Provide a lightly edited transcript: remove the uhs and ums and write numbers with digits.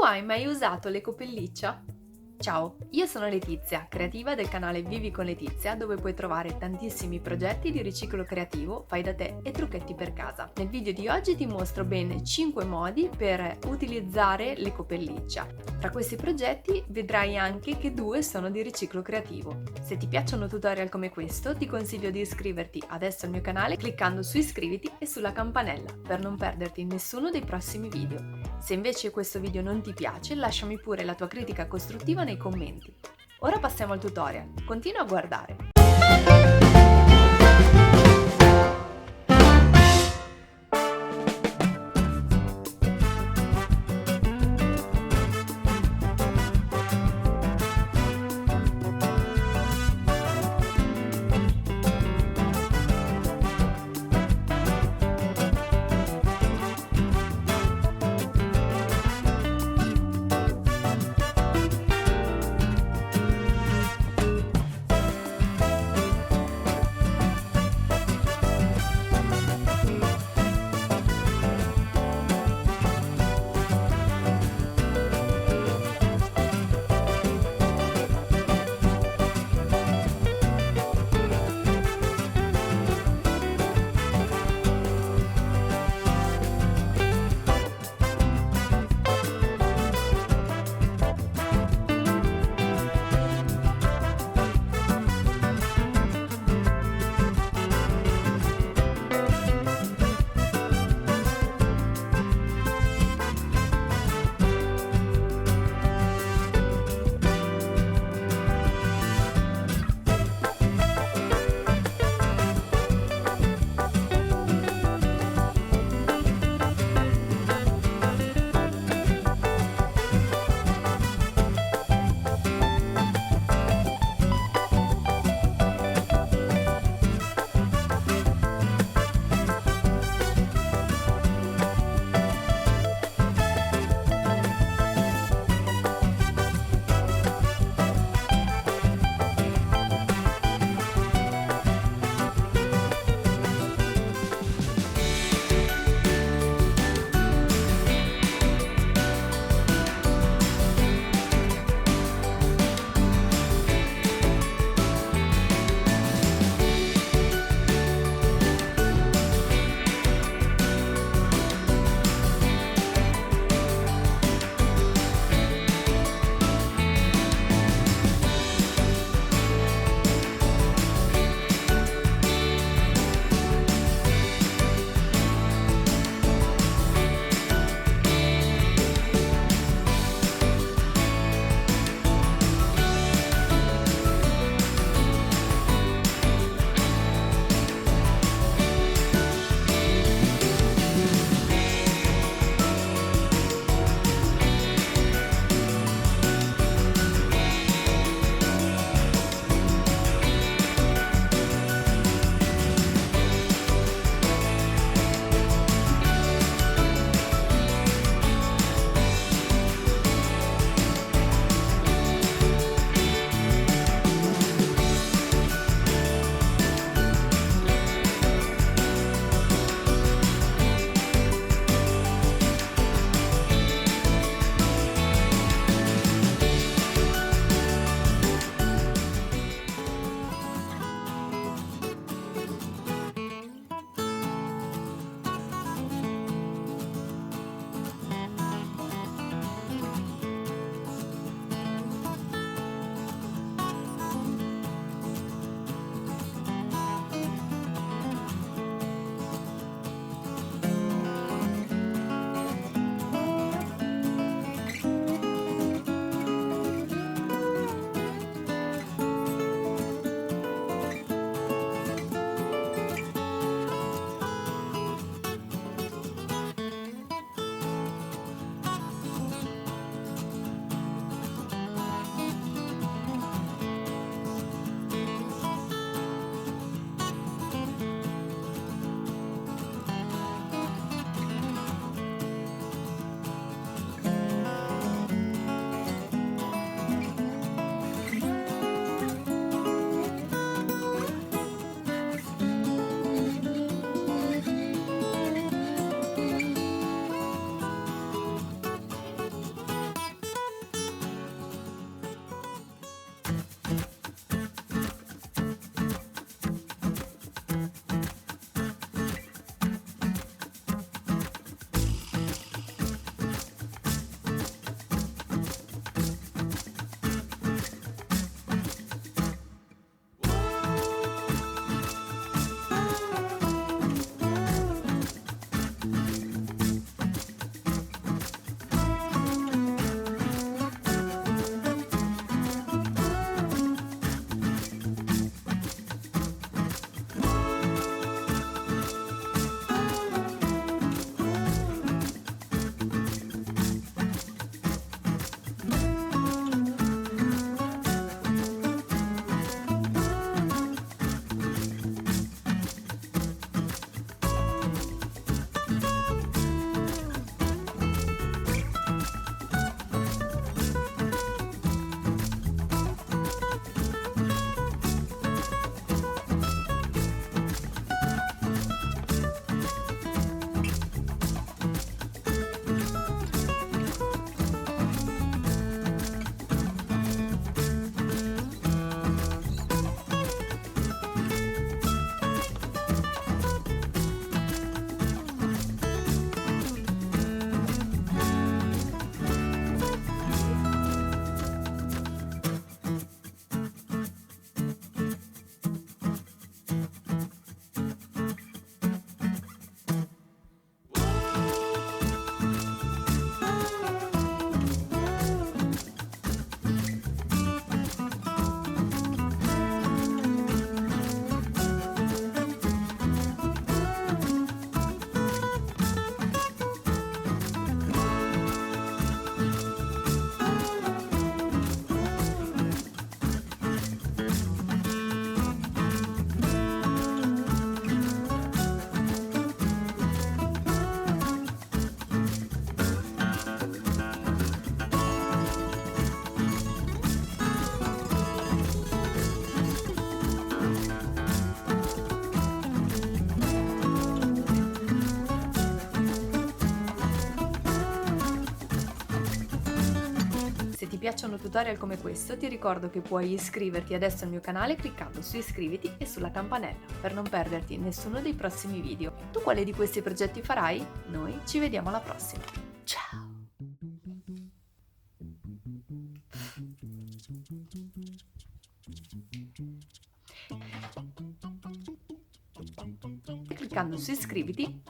hai mai usato l'ecopelliccia? Ciao, io sono Letizia, creativa del canale Vivi con Letizia, dove puoi trovare tantissimi progetti di riciclo creativo, fai da te e trucchetti per casa. Nel video di oggi ti mostro ben 5 modi per utilizzare l'ecopelliccia. Tra questi progetti vedrai anche che 2 sono di riciclo creativo. Se ti piacciono tutorial come questo, ti consiglio di iscriverti adesso al mio canale cliccando su iscriviti e sulla campanella per non perderti nessuno dei prossimi video. Se invece questo video non ti piace, lasciami pure la tua critica costruttiva nei commenti. Ora passiamo al tutorial, continua a guardare. Se ti piacciono tutorial come questo, ti ricordo che puoi iscriverti adesso al mio canale cliccando su iscriviti e sulla campanella per non perderti nessuno dei prossimi video. Tu quale di questi progetti farai? Noi ci vediamo alla prossima. Ciao! Cliccando su iscriviti